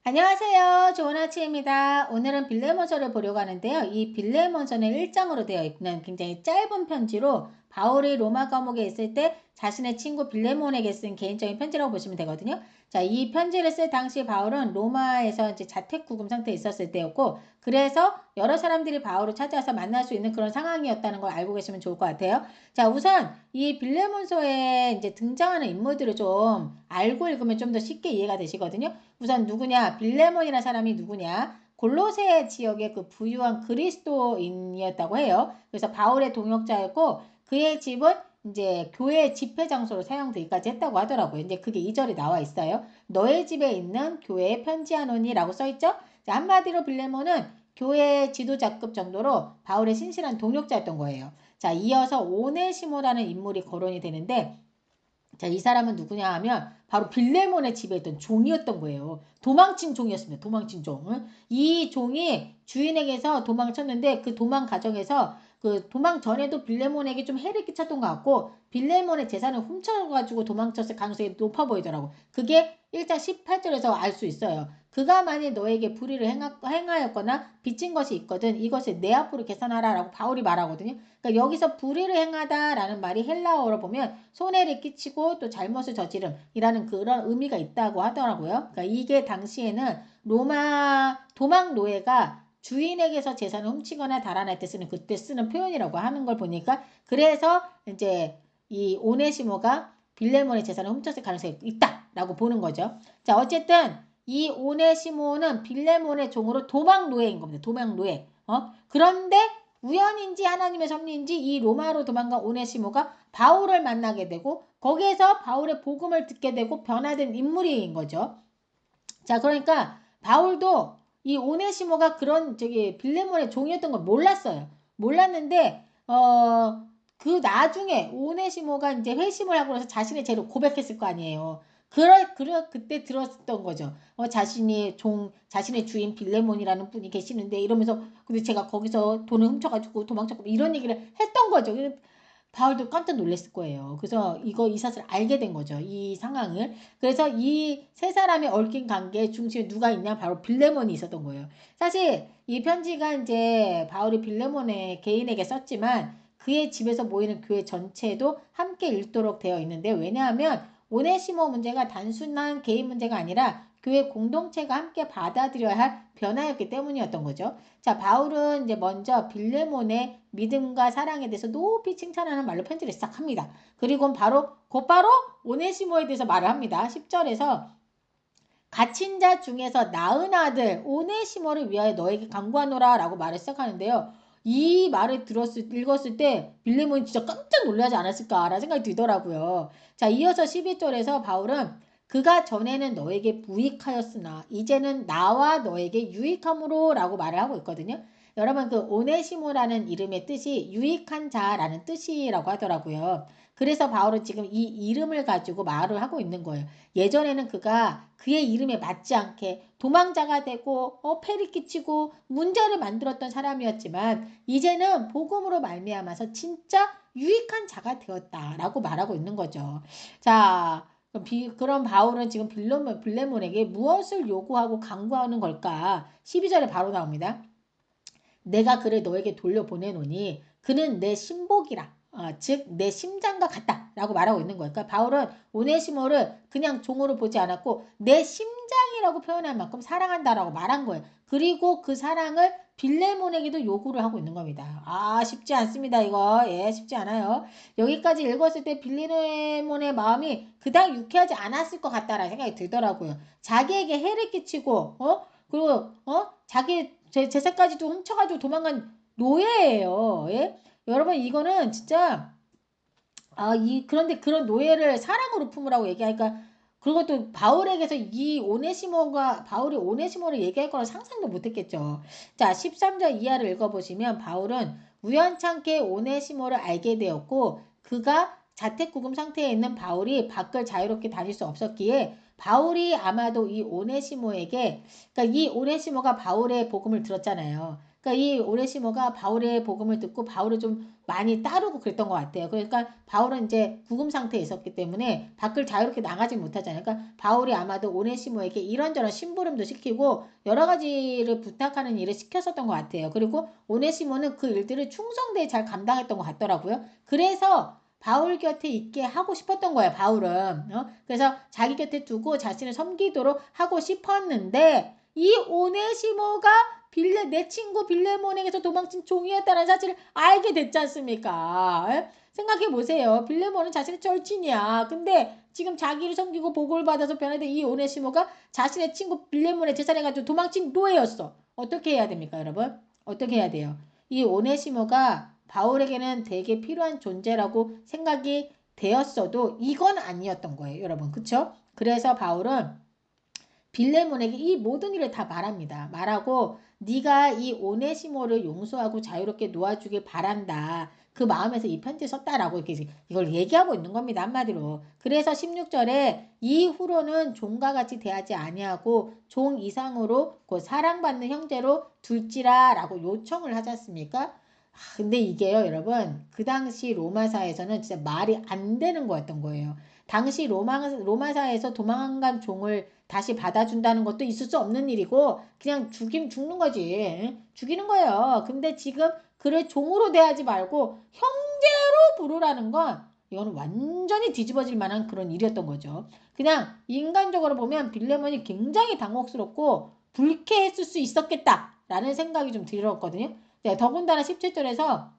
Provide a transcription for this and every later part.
안녕하세요. 좋은 아침입니다. 오늘은 빌레몬서를 보려고 하는데요. 이 빌레몬서는 1장으로 되어 있는 굉장히 짧은 편지로 바울이 로마 감옥에 있을 때 자신의 친구 빌레몬에게 쓴 개인적인 편지라고 보시면 되거든요. 자, 이 편지를 쓸 당시 바울은 로마에서 이제 자택구금 상태에 있었을 때였고, 그래서 여러 사람들이 바울을 찾아서 만날 수 있는 그런 상황이었다는 걸 알고 계시면 좋을 것 같아요. 자, 우선 이 빌레몬서에 이제 등장하는 인물들을 좀 알고 읽으면 좀 더 쉽게 이해가 되시거든요. 우선 누구냐? 빌레몬이라는 사람이 누구냐? 골로새 지역의 그 부유한 그리스도인이었다고 해요. 그래서 바울의 동역자였고 그의 집은 이제 교회 집회 장소로 사용되기까지 했다고 하더라고요. 이제 그게 2절에 나와 있어요. 너의 집에 있는 교회에 편지하노니라고 써 있죠. 자, 한마디로 빌레몬은 교회 지도자급 정도로 바울의 신실한 동역자였던 거예요. 자, 이어서 오네시모라는 인물이 거론이 되는데 자, 이 사람은 누구냐 하면 바로 빌레몬의 집에 있던 종이었던 거예요. 도망친 종이었습니다. 도망친 종. 이 종이 주인에게서 도망쳤는데 그 도망 과정에서 그 도망 전에도 빌레몬에게 좀 해를 끼쳤던 것 같고 빌레몬의 재산을 훔쳐가지고 도망쳤을 가능성이 높아 보이더라고. 그게 1장 18절에서 알 수 있어요. 그가 만일 너에게 불의를 행하였거나 빚진 것이 있거든 이것을 내 앞으로 계산하라라고 바울이 말하거든요. 그러니까 여기서 불의를 행하다라는 말이 헬라어로 보면 손해를 끼치고 또 잘못을 저지름이라는 그런 의미가 있다고 하더라고요. 그러니까 이게 당시에는 로마 도망 노예가 주인에게서 재산을 훔치거나 달아날 때 쓰는 그때 쓰는 표현이라고 하는 걸 보니까 그래서 이제 이 오네시모가 빌레몬의 재산을 훔쳤을 가능성이 있다라고 보는 거죠. 자, 어쨌든 이 오네시모는 빌레몬의 종으로 도망 노예인 겁니다. 도망 노예. 그런데 우연인지 하나님의 섭리인지 이 로마로 도망간 오네시모가 바울을 만나게 되고 거기에서 바울의 복음을 듣게 되고 변화된 인물인 거죠. 자, 그러니까 바울도 이 오네시모가 그런 저기 빌레몬의 종이었던 걸 몰랐어요. 몰랐는데 그 나중에 오네시모가 이제 회심을 하고 나서 자신의 죄를 고백했을 거 아니에요. 그때 들었던 거죠. 자신의 주인 빌레몬이라는 분이 계시는데 이러면서 근데 제가 거기서 돈을 훔쳐가지고 도망쳤고 이런 얘기를 했던 거죠. 바울도 깜짝 놀랐을 거예요. 그래서 이 사실을 알게 된 거죠. 이 상황을. 그래서 이 세 사람의 얽힌 관계의 중심에 누가 있냐? 바로 빌레몬이 있었던 거예요. 사실 이 편지가 이제 바울이 빌레몬의 개인에게 썼지만 그의 집에서 모이는 교회 전체도 함께 읽도록 되어 있는데 왜냐하면 오네시모 문제가 단순한 개인 문제가 아니라 교회 공동체가 함께 받아들여야 할 변화였기 때문이었던 거죠. 자, 바울은 이제 먼저 빌레몬의 믿음과 사랑에 대해서 높이 칭찬하는 말로 편지를 시작합니다. 그리고 곧바로 오네시모에 대해서 말을 합니다. 10절에서 갇힌 자 중에서 낳은 아들 오네시모를 위하여 너에게 간구하노라 라고 말을 시작하는데요. 이 말을 읽었을 때 빌레몬이 진짜 깜짝 놀라지 않았을까라는 생각이 들더라고요. 자, 이어서 12절에서 바울은 그가 전에는 너에게 부익하였으나 이제는 나와 너에게 유익함으로 라고 말을 하고 있거든요. 여러분 그 오네시모라는 이름의 뜻이 유익한 자라는 뜻이라고 하더라고요. 그래서 바울은 지금 이 이름을 가지고 말을 하고 있는 거예요. 예전에는 그가 그의 이름에 맞지 않게 도망자가 되고 패를 끼치고 문제를 만들었던 사람이었지만 이제는 복음으로 말미암아서 진짜 유익한 자가 되었다라고 말하고 있는 거죠. 자, 그럼 바울은 지금 빌레몬에게 무엇을 요구하고 강구하는 걸까? 12절에 바로 나옵니다. 내가 그를 너에게 돌려보내노니 그는 내 신복이라 즉 내 심장과 같다 라고 말하고 있는 거예요. 그러니까 바울은 오네시모를 그냥 종으로 보지 않았고 내 심장이라고 표현할 만큼 사랑한다라고 말한 거예요. 그리고 그 사랑을 빌레몬에게도 요구를 하고 있는 겁니다. 쉽지 않습니다. 이거 쉽지 않아요. 여기까지 읽었을 때 빌레몬의 마음이 그닥 유쾌하지 않았을 것 같다라는 생각이 들더라고요. 자기에게 해를 끼치고 그리고 자기 재산까지도 훔쳐가지고 도망간 노예예요. 예? 여러분 이거는 진짜 그런데 그런 노예를 사랑으로 품으라고 얘기하니까 그것도 바울에게서 바울이 오네시모를 얘기할 거라 상상도 못했겠죠. 자, 13절 이하를 읽어보시면 바울은 우연찮게 오네시모를 알게 되었고 그가 자택구금 상태에 있는 바울이 밖을 자유롭게 다닐 수 없었기에 바울이 아마도 이 오네시모에게 그러니까 이 오네시모가 바울의 복음을 들었잖아요. 그러니까 이 오네시모가 바울의 복음을 듣고 바울을 좀 많이 따르고 그랬던 것 같아요. 그러니까 바울은 이제 구금 상태에 있었기 때문에 밖을 자유롭게 나가지 못하잖아요. 그러니까 바울이 아마도 오네시모에게 이런저런 심부름도 시키고 여러 가지를 부탁하는 일을 시켰었던 것 같아요. 그리고 오네시모는 그 일들을 충성되게 잘 감당했던 것 같더라고요. 그래서 바울 곁에 있게 하고 싶었던 거예요. 바울은. 그래서 자기 곁에 두고 자신을 섬기도록 하고 싶었는데 이 오네시모가 내 친구 빌레몬에게서 도망친 종이었다는 사실을 알게 됐지 않습니까? 생각해 보세요. 빌레몬은 자신의 절친이야. 근데 지금 자기를 섬기고 복을 받아서 변화된 이 오네시모가 자신의 친구 빌레몬의 제자해가지고 도망친 노예였어. 어떻게 해야 됩니까, 여러분? 어떻게 해야 돼요? 이 오네시모가 바울에게는 되게 필요한 존재라고 생각이 되었어도 이건 아니었던 거예요, 여러분. 그쵸? 그래서 바울은 빌레몬에게 이 모든 일을 다 말합니다. 말하고 네가 이 오네시모를 용서하고 자유롭게 놓아주길 바란다. 그 마음에서 이 편지를 썼다라고 이렇게 이걸 얘기하고 있는 겁니다. 한마디로. 그래서 16절에 이후로는 종과 같이 대하지 아니하고 종 이상으로 그 사랑받는 형제로 둘지라라고 요청을 하지 않습니까? 근데 이게요, 여러분, 그 당시 로마사에서는 진짜 말이 안 되는 거였던 거예요. 당시 로마사에서 도망간 종을 다시 받아준다는 것도 있을 수 없는 일이고 그냥 죽는 거지. 죽이는 거예요. 근데 지금 그를 종으로 대하지 말고 형제로 부르라는 건 이건 완전히 뒤집어질 만한 그런 일이었던 거죠. 그냥 인간적으로 보면 빌레몬이 굉장히 당혹스럽고 불쾌했을 수 있었겠다라는 생각이 좀 들었거든요. 네, 더군다나 17절에서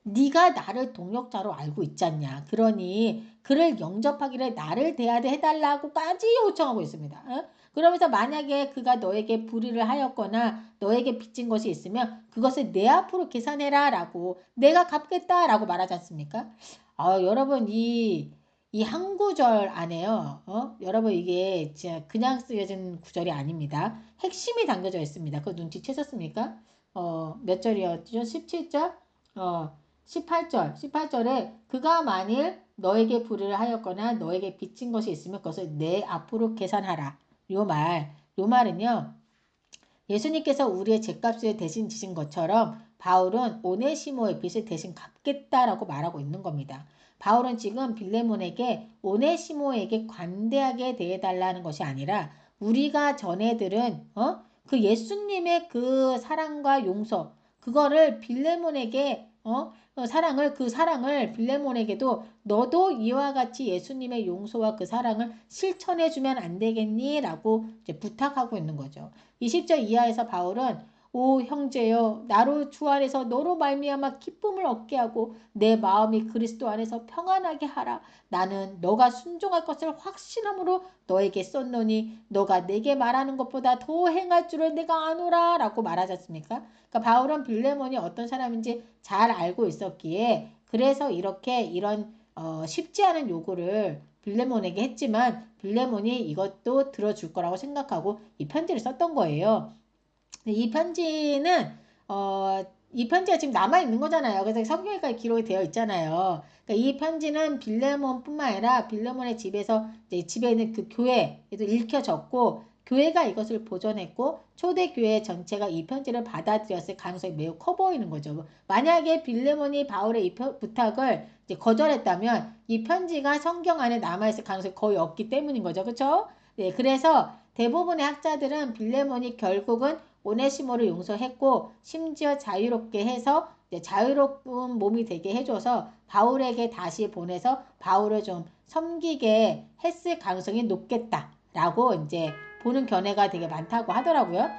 네가 나를 동역자로 알고 있잖냐. 그러니 그를 영접하기를 나를 대하게 해달라고까지 요청하고 있습니다. 그러면서 만약에 그가 너에게 불의를 하였거나 너에게 빚진 것이 있으면 그것을 내 앞으로 계산해라 라고 내가 갚겠다 라고 말하지 않습니까? 여러분 이 한 구절 안에요. 여러분 이게 진짜 그냥 쓰여진 구절이 아닙니다. 핵심이 담겨져 있습니다. 그거 눈치채셨습니까? 몇 절이었죠? 17절? 18절에 그가 만일 너에게 불의를 하였거나 너에게 빚진 것이 있으면 그것을 내 앞으로 계산하라. 요 말은요. 예수님께서 우리의 죗값을 대신 지신 것처럼 바울은 오네시모의 빚을 대신 갚겠다라고 말하고 있는 겁니다. 바울은 지금 빌레몬에게 오네시모에게 관대하게 대해달라는 것이 아니라 우리가 전해들은 그 예수님의 그 사랑과 용서 그거를 빌레몬에게 그 사랑을 빌레몬에게도 너도 이와 같이 예수님의 용서와 그 사랑을 실천해주면 안 되겠니? 라고 이제 부탁하고 있는 거죠. 20절 이하에서 바울은 오 형제여 나로 주 안에서 너로 말미암아 기쁨을 얻게 하고 내 마음이 그리스도 안에서 평안하게 하라. 나는 너가 순종할 것을 확신함으로 너에게 썼노니 너가 내게 말하는 것보다 더 행할 줄을 내가 아노라 라고 말하지 않습니까? 그러니까 바울은 빌레몬이 어떤 사람인지 잘 알고 있었기에 그래서 이런 쉽지 않은 요구를 빌레몬에게 했지만 빌레몬이 이것도 들어줄 거라고 생각하고 이 편지를 썼던 거예요. 이 편지는 이 편지가 지금 남아 있는 거잖아요. 그래서 성경에까지 기록이 되어 있잖아요. 그러니까 이 편지는 빌레몬뿐만 아니라 빌레몬의 집에서 이제 집에 있는 그 교회에도 읽혀졌고 교회가 이것을 보존했고 초대 교회 전체가 이 편지를 받아들였을 가능성이 매우 커 보이는 거죠. 만약에 빌레몬이 바울의 이 부탁을 이제 거절했다면 이 편지가 성경 안에 남아있을 가능성이 거의 없기 때문인 거죠. 그렇죠? 네, 그래서 대부분의 학자들은 빌레몬이 결국은 오네시모를 용서했고 심지어 자유롭게 해서 자유로운 몸이 되게 해줘서 바울에게 다시 보내서 바울을 좀 섬기게 했을 가능성이 높겠다라고 이제 보는 견해가 되게 많다고 하더라고요.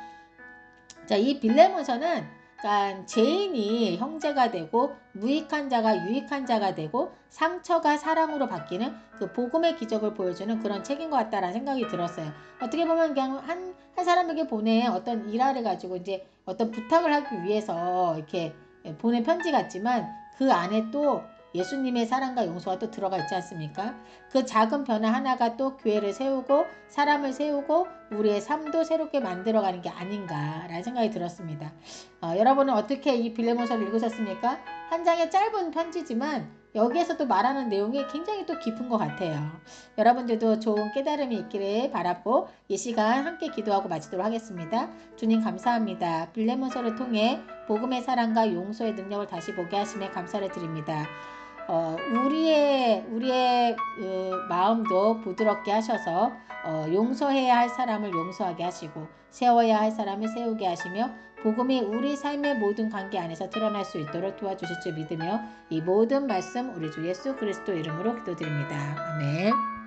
자, 이 빌레몬서는 그러니까 죄인이 형제가 되고 무익한 자가 유익한 자가 되고 상처가 사랑으로 바뀌는 그 복음의 기적을 보여주는 그런 책인 것 같다라는 생각이 들었어요. 어떻게 보면 그냥 한 사람에게 보낸 어떤 일화를 가지고 이제 어떤 부탁을 하기 위해서 이렇게 보낸 편지 같지만 그 안에 또 예수님의 사랑과 용서가 또 들어가 있지 않습니까? 그 작은 변화 하나가 또 교회를 세우고 사람을 세우고 우리의 삶도 새롭게 만들어가는 게 아닌가라는 생각이 들었습니다. 여러분은 어떻게 이 빌레몬서를 읽으셨습니까? 한 장의 짧은 편지지만 여기에서도 말하는 내용이 굉장히 또 깊은 것 같아요. 여러분들도 좋은 깨달음이 있기를 바라고 이 시간 함께 기도하고 마치도록 하겠습니다. 주님 감사합니다. 빌레몬서를 통해 복음의 사랑과 용서의 능력을 다시 보게 하심에 감사를 드립니다. 우리의 마음도 부드럽게 하셔서 용서해야 할 사람을 용서하게 하시고 세워야 할 사람을 세우게 하시며 복음이 우리 삶의 모든 관계 안에서 드러날 수 있도록 도와주실 줄 믿으며 이 모든 말씀 우리 주 예수 그리스도 이름으로 기도드립니다. 아멘.